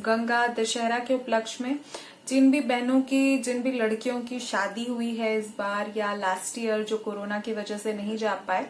गंगा दशहरा के उपलक्ष्य में जिन भी बहनों की, जिन भी लड़कियों की शादी हुई है इस बार या लास्ट ईयर जो कोरोना की वजह से नहीं जा पाए,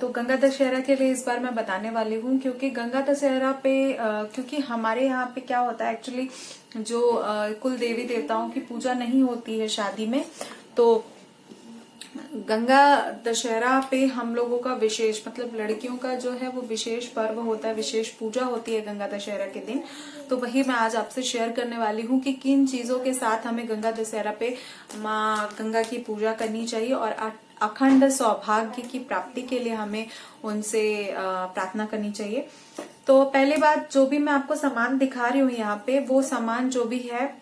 तो गंगा दशहरा के लिए इस बार मैं बताने वाली हूँ। क्योंकि गंगा दशहरा पे क्योंकि हमारे यहाँ पे क्या होता है एक्चुअली, जो कुल देवी देवताओं की पूजा नहीं होती है शादी में, तो गंगा दशहरा पे हम लोगों का विशेष मतलब लड़कियों का जो है वो विशेष पर्व होता है, विशेष पूजा होती है गंगा दशहरा के दिन। तो वही मैं आज आपसे शेयर करने वाली हूँ कि किन चीजों के साथ हमें गंगा दशहरा पे माँ गंगा की पूजा करनी चाहिए और अखंड सौभाग्य की प्राप्ति के लिए हमें उनसे प्रार्थना करनी चाहिए। तो पहली बात, जो भी मैं आपको सामान दिखा रही हूँ यहाँ पे, वो सामान जो भी है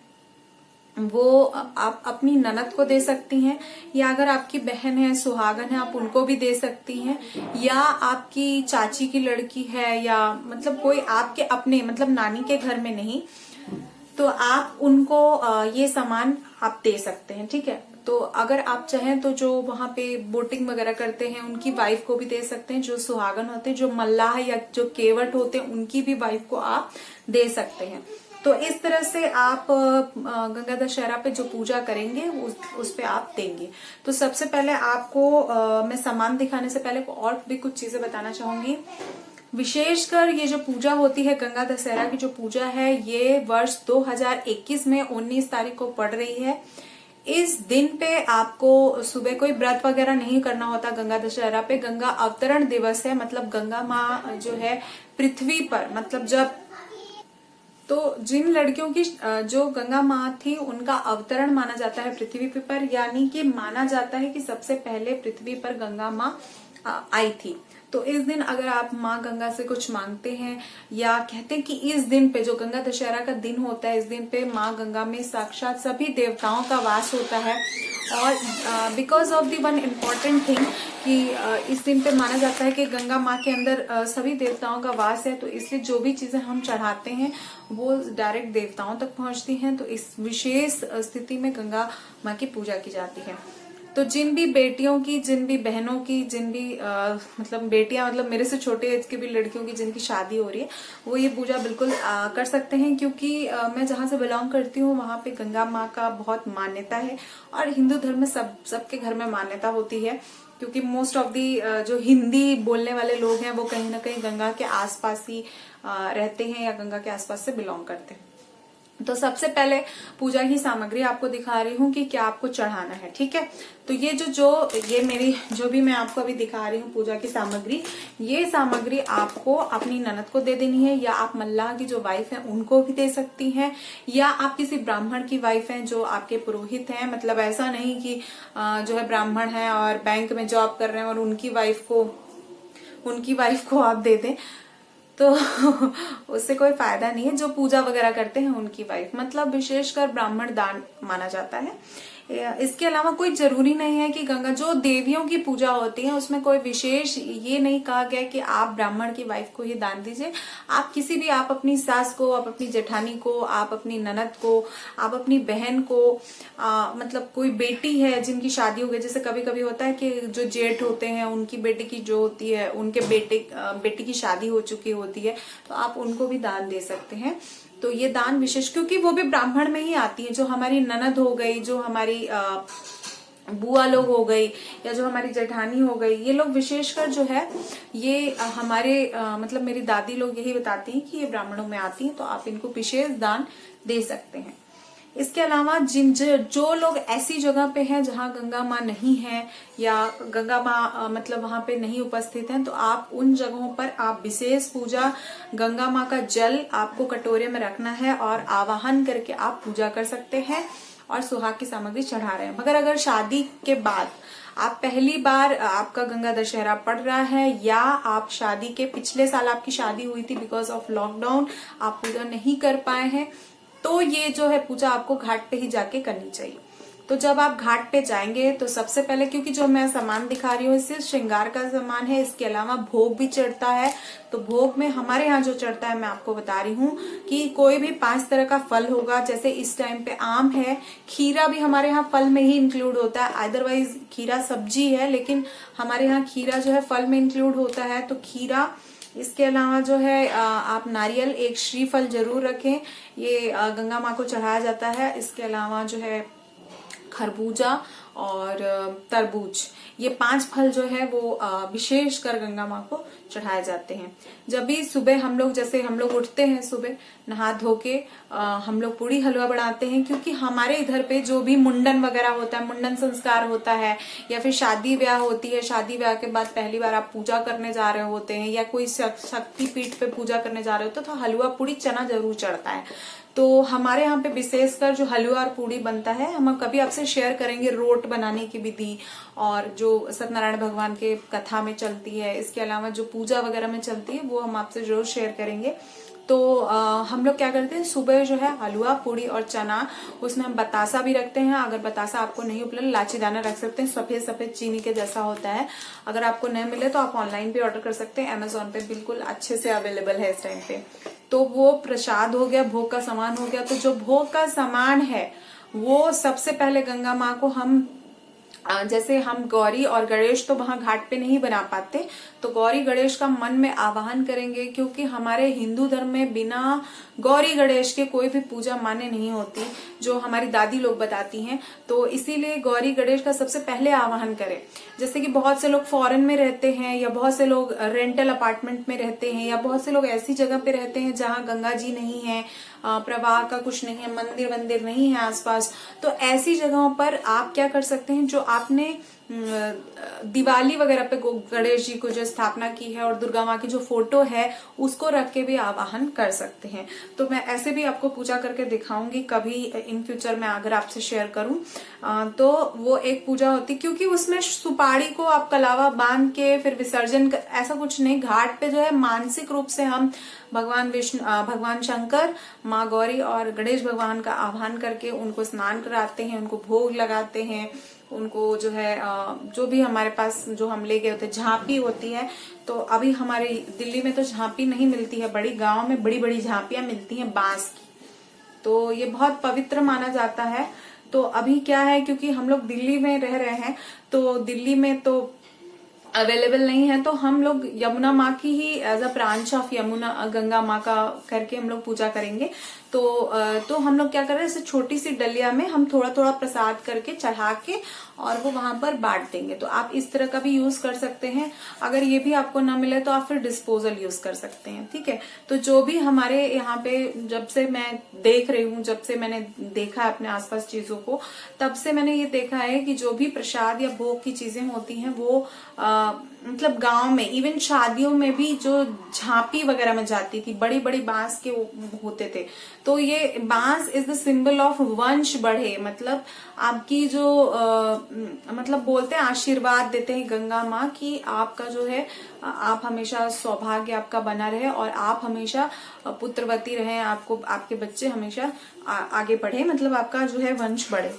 वो आप अपनी ननद को दे सकती हैं, या अगर आपकी बहन है, सुहागन है, आप उनको भी दे सकती हैं, या आपकी चाची की लड़की है, या मतलब कोई आपके अपने मतलब नानी के घर में नहीं, तो आप उनको ये सामान आप दे सकते हैं। ठीक है, तो अगर आप चाहें तो जो वहां पे बोटिंग वगैरह करते हैं उनकी वाइफ को भी दे सकते हैं, जो सुहागन होते हैं, जो मल्लाह या जो केवट होते हैं उनकी भी वाइफ को आप दे सकते हैं। तो इस तरह से आप गंगा दशहरा पे जो पूजा करेंगे उस पे आप देंगे। तो सबसे पहले आपको मैं सामान दिखाने से पहले और भी कुछ चीजें बताना चाहूंगी। विशेषकर ये जो पूजा होती है गंगा दशहरा की जो पूजा है, ये वर्ष 2021 में 19 तारीख को पड़ रही है। इस दिन पे आपको सुबह कोई व्रत वगैरह नहीं करना होता। गंगा दशहरा पे गंगा अवतरण दिवस है, मतलब गंगा माँ जो है पृथ्वी पर, मतलब जब तो जिन लड़कियों की जो गंगा माँ थी उनका अवतरण माना जाता है पृथ्वी पर, यानी कि माना जाता है कि सबसे पहले पृथ्वी पर गंगा माँ आई थी। तो इस दिन अगर आप माँ गंगा से कुछ मांगते हैं, या कहते हैं कि इस दिन पे जो गंगा दशहरा का दिन होता है, इस दिन पे माँ गंगा में साक्षात सभी देवताओं का वास होता है। और because of the one important thing कि इस दिन पे माना जाता है कि गंगा माँ के अंदर सभी देवताओं का वास है, तो इसलिए जो भी चीजें हम चढ़ाते हैं वो डायरेक्ट देवताओं तक पहुंचती हैं। तो इस विशेष स्थिति में गंगा माँ की पूजा की जाती है। तो जिन भी बेटियों की, जिन भी बहनों की, जिन भी मतलब बेटियां, मतलब मेरे से छोटे एज की भी लड़कियों की जिनकी शादी हो रही है, वो ये पूजा बिल्कुल कर सकते हैं। क्योंकि मैं जहां से बिलोंग करती हूँ वहां पे गंगा माँ का बहुत मान्यता है, और हिंदू धर्म में सबके घर में मान्यता होती है। क्योंकि मोस्ट ऑफ दी जो हिंदी बोलने वाले लोग हैं वो कहीं ना कहीं गंगा के आसपास ही रहते हैं या गंगा के आसपास से बिलोंग करते हैं। तो सबसे पहले पूजा की सामग्री आपको दिखा रही हूँ कि क्या आपको चढ़ाना है। ठीक है, तो ये ये मेरी जो भी मैं आपको अभी दिखा रही हूँ पूजा की सामग्री, ये सामग्री आपको अपनी ननद को दे देनी है, या आप मल्लाह की जो वाइफ है उनको भी दे सकती हैं, या आप किसी ब्राह्मण की वाइफ हैं जो आपके पुरोहित हैं। मतलब ऐसा नहीं कि जो है ब्राह्मण है और बैंक में जॉब कर रहे हैं और उनकी वाइफ को आप दे दें, तो उससे कोई फायदा नहीं है। जो पूजा वगैरह करते हैं उनकी वाइफ, मतलब विशेषकर ब्राह्मण दान माना जाता है। इसके अलावा कोई जरूरी नहीं है कि गंगा जो देवियों की पूजा होती है उसमें कोई विशेष ये नहीं कहा गया कि आप ब्राह्मण की वाइफ को ही दान दीजिए। आप किसी भी, आप अपनी सास को, आप अपनी जेठानी को, आप अपनी ननद को, आप अपनी बहन को, मतलब कोई बेटी है जिनकी शादी हो गई, जैसे कभी कभी होता है कि जो जेठ होते हैं उनकी बेटी की जो होती है, उनके बेटी की शादी हो चुकी होती है, तो आप उनको भी दान दे सकते हैं। तो ये दान विशेष, क्योंकि वो भी ब्राह्मण में ही आती है। जो हमारी ननद हो गई, जो हमारी बुआ लोग हो गई, या जो हमारी जेठानी हो गई, ये लोग विशेषकर जो है ये हमारे मतलब मेरी दादी लोग यही बताती हैं कि ये ब्राह्मणों में आती हैं, तो आप इनको विशेष दान दे सकते हैं। इसके अलावा जो लोग ऐसी जगह पे हैं जहां गंगा माँ नहीं है, या गंगा माँ मतलब वहां पे नहीं उपस्थित हैं, तो आप उन जगहों पर आप विशेष पूजा, गंगा माँ का जल आपको कटोरे में रखना है और आवाहन करके आप पूजा कर सकते हैं और सुहाग की सामग्री चढ़ा रहे हैं। मगर अगर शादी के बाद आप पहली बार आपका गंगा दशहरा पड़ रहा है, या आप शादी के पिछले साल आपकी शादी हुई थी, बिकॉज ऑफ लॉकडाउन आप पूजा नहीं कर पाए हैं, तो ये जो है पूजा आपको घाट पे ही जाके करनी चाहिए। तो जब आप घाट पे जाएंगे तो सबसे पहले, क्योंकि जो मैं सामान दिखा रही हूँ सिर्फ श्रृंगार का सामान है, इसके अलावा भोग भी चढ़ता है। तो भोग में हमारे यहाँ जो चढ़ता है मैं आपको बता रही हूँ कि कोई भी 5 तरह का फल होगा। जैसे इस टाइम पे आम है, खीरा भी हमारे यहाँ फल में ही इंक्लूड होता है। अदरवाइज खीरा सब्जी है, लेकिन हमारे यहाँ खीरा जो है फल में इंक्लूड होता है। तो खीरा इसके अलावा जो है आप नारियल, एक श्रीफल जरूर रखें, ये गंगा माँ को चढ़ाया जाता है। इसके अलावा जो है खरबूजा और तरबूज, ये 5 फल जो है वो विशेष कर गंगा माँ को चढ़ाए जाते हैं। जब भी सुबह हम लोग उठते हैं, सुबह नहा धो के हम लोग पूड़ी हलवा बनाते हैं, क्योंकि हमारे इधर पे जो भी मुंडन वगैरह होता है, मुंडन संस्कार होता है, या फिर शादी ब्याह होती है, शादी ब्याह के बाद पहली बार आप पूजा करने जा रहे होते हैं, या कोई शक्ति पीठ पे पूजा करने जा रहे होते हैं, तो हलवा पूड़ी चना जरूर चढ़ता है। तो हमारे यहाँ पे विशेषकर जो हलवा और पूड़ी बनता है, हम कभी आपसे शेयर करेंगे रोट बनाने की विधि, और जो सत्यनारायण भगवान के कथा में चलती है, इसके अलावा जो पूजा वगैरह में चलती है, वो हम आपसे जरूर शेयर करेंगे। तो हम लोग क्या करते हैं, सुबह जो है हलवा पूड़ी और चना, उसमें हम बतासा भी रखते हैं। अगर बतासा आपको नहीं उपलब्ध, लाची दाना रख सकते हैं, सफेद सफेद चीनी के जैसा होता है। अगर आपको नहीं मिले तो आप ऑनलाइन भी ऑर्डर कर सकते हैं, अमेजोन पे बिल्कुल अच्छे से अवेलेबल है इस टाइम पे। तो वो प्रसाद हो गया, भोग का सामान हो गया। तो जो भोग का सामान है वो सबसे पहले गंगा माँ को हम जैसे हम गौरी और गणेश तो वहां घाट पे नहीं बना पाते, तो गौरी गणेश का मन में आवाहन करेंगे, क्योंकि हमारे हिंदू धर्म में बिना गौरी गणेश के कोई भी पूजा मान्य नहीं होती, जो हमारी दादी लोग बताती हैं। तो इसीलिए गौरी गणेश का सबसे पहले आवाहन करें। जैसे कि बहुत से लोग फॉरेन में रहते हैं, या बहुत से लोग रेंटल अपार्टमेंट में रहते हैं, या बहुत से लोग ऐसी जगह पे रहते हैं जहाँ गंगा जी नहीं है, प्रवाह का कुछ नहीं है, मंदिर वंदिर नहीं है आसपास। तो ऐसी जगहों पर आप क्या कर सकते हैं, जो आपने दिवाली वगैरह पे गणेश जी को जो स्थापना की है और दुर्गा माँ की जो फोटो है उसको रख के भी आवाहन कर सकते हैं। तो मैं ऐसे भी आपको पूजा करके दिखाऊंगी कभी इन फ्यूचर में, अगर आपसे शेयर करूं तो वो एक पूजा होती, क्योंकि उसमें सुपारी को आप कलावा बांध के फिर विसर्जन ऐसा कुछ नहीं। घाट पे जो है मानसिक रूप से हम भगवान विष्णु, भगवान शंकर, माँ गौरी और गणेश भगवान का आह्वान करके उनको स्नान कराते हैं, उनको भोग लगाते हैं, उनको जो है जो भी हमारे पास जो हम ले गए होते झांपी होती है। तो अभी हमारे दिल्ली में तो झांपी नहीं मिलती है, बड़ी गांव में बड़ी बड़ी झांपियां मिलती हैं बांस की, तो ये बहुत पवित्र माना जाता है। तो अभी क्या है, क्योंकि हम लोग दिल्ली में रह रहे हैं, तो दिल्ली में तो अवेलेबल नहीं है, तो हम लोग यमुना माँ की ही as a branch of Yamuna Ganga माँ का करके हम लोग पूजा करेंगे। तो हम लोग क्या कर रहे हैं, जैसे छोटी सी डलिया में हम थोड़ा थोड़ा प्रसाद करके चढ़ा के और वो वहां पर बांट देंगे। तो आप इस तरह का भी यूज कर सकते हैं। अगर ये भी आपको ना मिले तो आप फिर डिस्पोजल यूज कर सकते हैं, ठीक है। तो जो भी हमारे यहाँ पे, जब से मैं देख रही हूँ, जब से मैंने देखा अपने आसपास चीजों को, तब से मैंने ये देखा है कि जो भी प्रसाद या भोग की चीजें होती हैं वो मतलब गांव में इवन शादियों में भी जो झांपी वगैरह में जाती थी, बड़ी बड़ी बांस के होते थे। तो ये बांस इज द सिंबल ऑफ वंश बढ़े, मतलब आपकी जो मतलब बोलते हैं आशीर्वाद देते हैं गंगा माँ की आपका जो है, आप हमेशा सौभाग्य आपका बना रहे और आप हमेशा पुत्रवती रहे, आपको आपके बच्चे हमेशा आगे बढ़े, मतलब आपका जो है वंश बढ़े।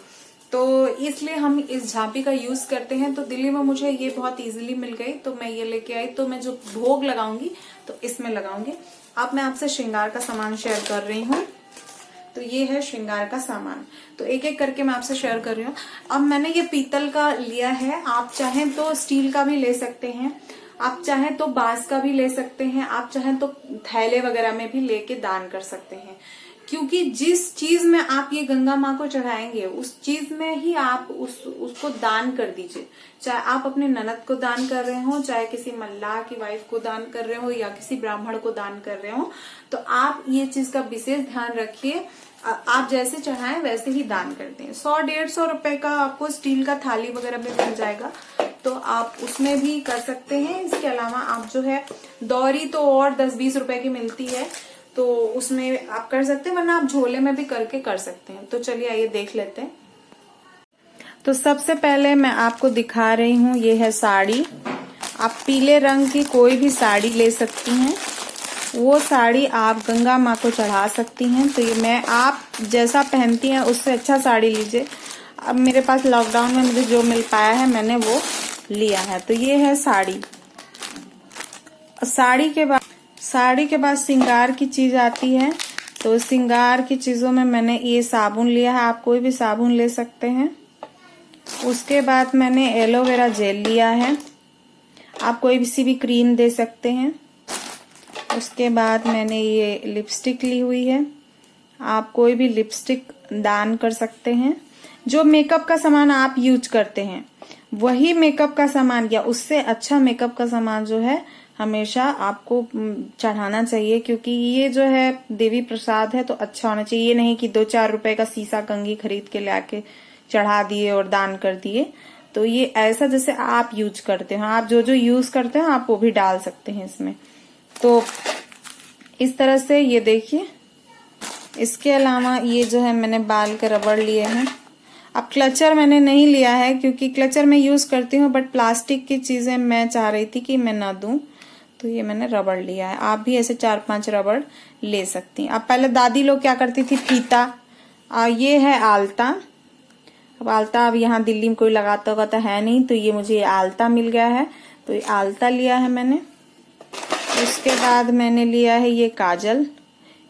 तो इसलिए हम इस झांपी का यूज करते हैं। तो दिल्ली में मुझे ये बहुत इजीली मिल गई, तो मैं ये लेके आई। तो मैं जो भोग लगाऊंगी तो इसमें लगाऊंगी। अब मैं आपसे श्रृंगार का सामान शेयर कर रही हूँ। तो ये है श्रृंगार का सामान, तो एक एक करके मैं आपसे शेयर कर रही हूँ। अब मैंने ये पीतल का लिया है, आप चाहें तो स्टील का भी ले सकते हैं, आप चाहें तो बांस का भी ले सकते हैं, आप चाहें तो थैले वगैरह में भी लेके दान कर सकते हैं। क्योंकि जिस चीज में आप ये गंगा माँ को चढ़ाएंगे उस चीज में ही आप उसको दान कर दीजिए। चाहे आप अपने ननद को दान कर रहे हो, चाहे किसी मल्लाह की वाइफ को दान कर रहे हो, या किसी ब्राह्मण को दान कर रहे हो, तो आप ये चीज का विशेष ध्यान रखिए। आप जैसे चढ़ाएं वैसे ही दान करते हैं। 100-150 रुपए का आपको स्टील का थाली वगैरह में मिल जाएगा, तो आप उसमें भी कर सकते हैं। इसके अलावा आप जो है दौरी तो और 10-20 रुपए की मिलती है, तो उसमें आप कर सकते हैं, वरना आप झोले में भी करके कर सकते हैं। तो चलिए आइए देख लेते हैं। तो सबसे पहले मैं आपको दिखा रही हूँ, ये है साड़ी। आप पीले रंग की कोई भी साड़ी ले सकती हैं, वो साड़ी आप गंगा माँ को चढ़ा सकती हैं। तो ये मैं, आप जैसा पहनती हैं उससे अच्छा साड़ी लीजिए। अब मेरे पास लॉकडाउन में मुझे जो मिल पाया है मैंने वो लिया है। तो ये है साड़ी। साड़ी के बाद श्रृंगार की चीज आती है। तो श्रृंगार की चीजों में मैंने ये साबुन लिया है, आप कोई भी साबुन ले सकते हैं। उसके बाद मैंने एलोवेरा जेल लिया है, आप कोई सी भी क्रीम दे सकते हैं। उसके बाद मैंने ये लिपस्टिक ली हुई है। आप कोई भी लिपस्टिक दान कर सकते हैं। जो मेकअप का सामान आप यूज करते हैं वही मेकअप का सामान या उससे अच्छा मेकअप का सामान जो है हमेशा आपको चढ़ाना चाहिए, क्योंकि ये जो है देवी प्रसाद है तो अच्छा होना चाहिए। ये नहीं कि 2-4 रुपए का सीसा कंघी खरीद के लाके चढ़ा दिए और दान कर दिए। तो ये ऐसा जैसे आप यूज करते हो, आप जो जो यूज करते हो आप वो भी डाल सकते हैं इसमें। तो इस तरह से ये देखिए। इसके अलावा ये जो है मैंने बाल के रबड़ लिए हैं। अब क्लचर मैंने नहीं लिया है क्योंकि क्लचर मैं यूज करती हूँ, बट प्लास्टिक की चीजें मैं चाह रही थी कि मैं ना दूं, तो ये मैंने रबड़ लिया है। आप भी ऐसे 4-5 रबड़ ले सकती हैं। अब पहले दादी लोग क्या करती थी, फीता, और ये है आलता। अब आलता अब यहाँ दिल्ली में कोई लगाता होगा तो है नहीं, तो ये मुझे आलता मिल गया है, तो ये आलता लिया है मैंने। उसके बाद मैंने लिया है ये काजल,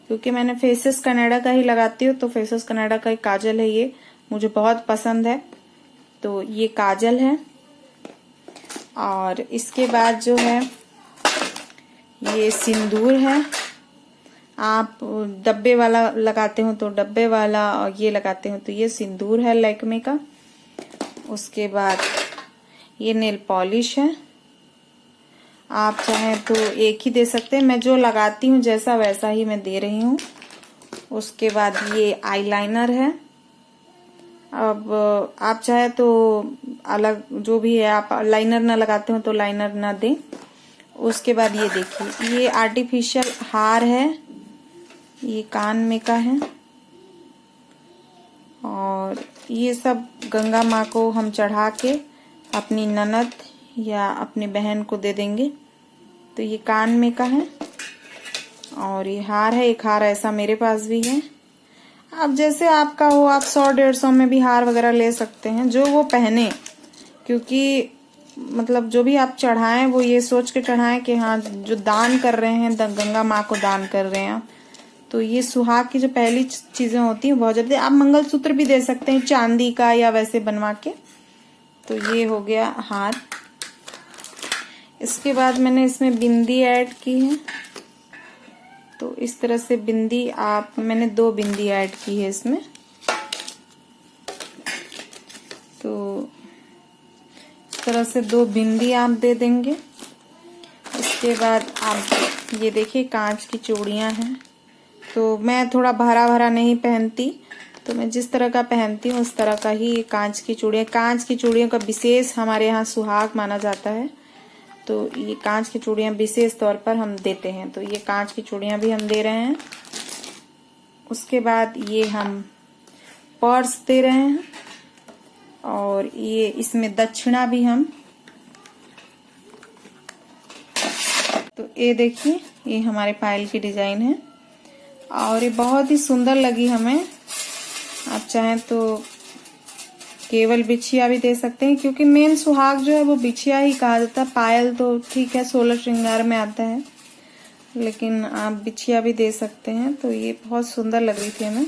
क्योंकि मैंने फेसेस कनाडा का ही लगाती हूँ, तो फेसेस कनाडा का ही काजल है, ये मुझे बहुत पसंद है, तो ये काजल है। और इसके बाद जो है ये सिंदूर है। आप डब्बे वाला लगाते हो तो डब्बे वाला, और ये लगाते हो तो ये सिंदूर है लैक्मे का। उसके बाद ये नेल पॉलिश है। आप चाहें तो एक ही दे सकते हैं, मैं जो लगाती हूँ जैसा वैसा ही मैं दे रही हूँ। उसके बाद ये आईलाइनर है। अब आप चाहे तो अलग जो भी है, आप लाइनर ना लगाते हो तो लाइनर ना दें। उसके बाद ये देखिए, ये आर्टिफिशियल हार है, ये कान में का है। और ये सब गंगा माँ को हम चढ़ा के अपनी ननद या अपनी बहन को दे देंगे। तो ये कान में का है और ये हार है। एक हार ऐसा मेरे पास भी है। अब जैसे आपका हो, आप 100-150 में भी हार वगैरह ले सकते हैं, जो वो पहने, क्योंकि मतलब जो भी आप चढ़ाएं वो ये सोच के चढ़ाएं कि हाँ जो दान कर रहे हैं गंगा माँ को दान कर रहे हैं। तो ये सुहाग की जो पहली चीजें होती हैं बहुत जल्दी। आप मंगलसूत्र भी दे सकते हैं चांदी का या वैसे बनवा के। तो ये हो गया हार। इसके बाद मैंने इसमें बिंदी ऐड की है। तो इस तरह से बिंदी मैंने 2 बिंदी ऐड की है इसमें। तो इस तरह से 2 बिंदी आप दे देंगे। इसके बाद आप ये देखिए कांच की चूड़ियां हैं। तो मैं थोड़ा भरा भरा नहीं पहनती, तो मैं जिस तरह का पहनती हूँ उस तरह का ही कांच की चूड़ियां। कांच की चूड़ियों का विशेष हमारे यहाँ सुहाग माना जाता है, तो ये कांच की चूड़ियां विशेष तौर पर हम देते हैं। तो ये कांच की चूड़ियां भी हम दे रहे हैं। उसके बाद ये हम पर्स दे रहे हैं, और ये इसमें दक्षिणा भी हम। तो ये देखिए, ये हमारे पायल की डिजाइन है और ये बहुत ही सुंदर लगी हमें। आप चाहें तो केवल बिछिया भी दे सकते हैं, क्योंकि मेन सुहाग जो है वो बिछिया ही कहा जाता है। पायल तो ठीक है 16 श्रृंगार में आता है, लेकिन आप बिछिया भी दे सकते हैं। तो ये बहुत सुंदर लग रही थी हमें।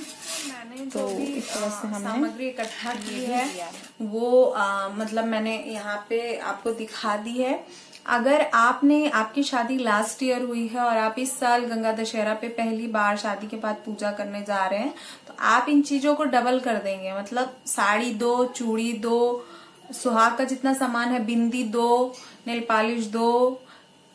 तो इस तरह से हमने सामग्री इकट्ठा की है वो मतलब मैंने यहाँ पे आपको दिखा दी है। अगर आपकी शादी लास्ट ईयर हुई है और आप इस साल गंगा दशहरा पे पहली बार शादी के बाद पूजा करने जा रहे हैं, तो आप इन चीजों को डबल कर देंगे। मतलब साड़ी 2, चूड़ी 2, सुहाग का जितना सामान है, बिंदी 2, नेल पॉलिश 2,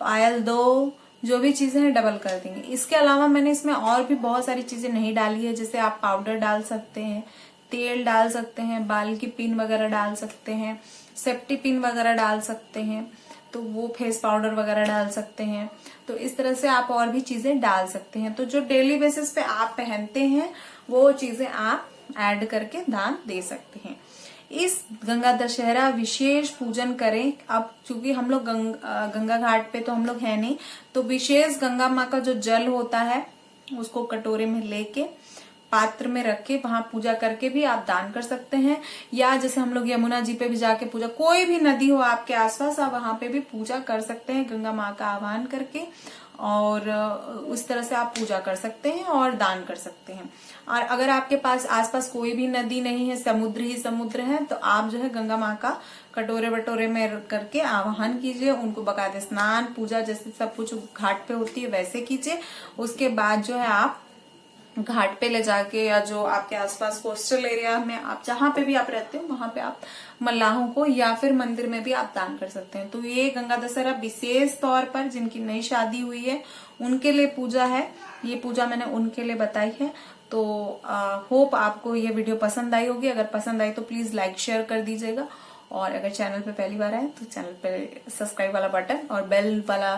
पायल 2, जो भी चीजें हैं डबल कर देंगे। इसके अलावा मैंने इसमें और भी बहुत सारी चीजें नहीं डाली है, जैसे आप पाउडर डाल सकते हैं, तेल डाल सकते हैं, बाल की पिन वगैरह डाल सकते हैं, सेफ्टी पिन वगैरह डाल सकते हैं, तो वो फेस पाउडर वगैरह डाल सकते हैं। तो इस तरह से आप और भी चीजें डाल सकते हैं। तो जो डेली बेसिस पे आप पहनते हैं वो चीजें आप ऐड करके दान दे सकते हैं। इस गंगा दशहरा विशेष पूजन करें। अब चूंकि हम लोग गंगा घाट पे तो हम लोग है नहीं, तो विशेष गंगा माँ का जो जल होता है उसको कटोरे में लेके पात्र में रख के वहां पूजा करके भी आप दान कर सकते हैं। या जैसे हम लोग यमुना जी पे भी जाके पूजा, कोई भी नदी हो आपके आसपास, आप वहां पे भी पूजा कर सकते हैं गंगा माँ का आह्वान करके, और उस तरह से आप पूजा कर सकते हैं और दान कर सकते हैं। और अगर आपके पास आसपास कोई भी नदी नहीं है, समुद्र ही समुद्र है, तो आप जो है गंगा माँ का कटोरे वटोरे में करके आवाहन कीजिए, उनको बकायदे स्नान पूजा जैसे सब कुछ घाट पे होती है वैसे कीजिए। उसके बाद जो है आप घाट पे ले जाके या जो आपके आसपास कोस्टल एरिया में आप जहां पे भी आप रहते हो वहां पे आप मल्लाहों को या फिर मंदिर में भी आप दान कर सकते हैं। तो ये गंगा दशहरा विशेष तौर पर जिनकी नई शादी हुई है उनके लिए पूजा है। ये पूजा मैंने उनके लिए बताई है। तो होप आपको ये वीडियो पसंद आई होगी। अगर पसंद आई तो प्लीज लाइक शेयर कर दीजिएगा, और अगर चैनल पे पहली बार आए तो चैनल पे सब्सक्राइब वाला बटन और बेल वाला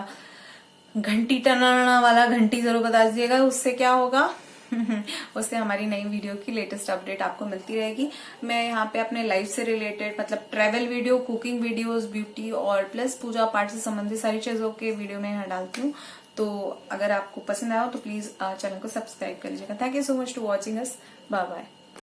घंटी टनाना वाला घंटी जरूर बता दीजिएगा। उससे क्या होगा उससे हमारी नई वीडियो की लेटेस्ट अपडेट आपको मिलती रहेगी। मैं यहाँ पे अपने लाइफ से रिलेटेड मतलब travel video, cooking videos, beauty और प्लस पूजा पाठ से संबंधित सारी चीजों के वीडियो में यहाँ डालती हूँ। तो अगर आपको पसंद आया हो तो प्लीज चैनल को सब्सक्राइब कर लीजिएगा। Thank you so much to watching us. Bye bye.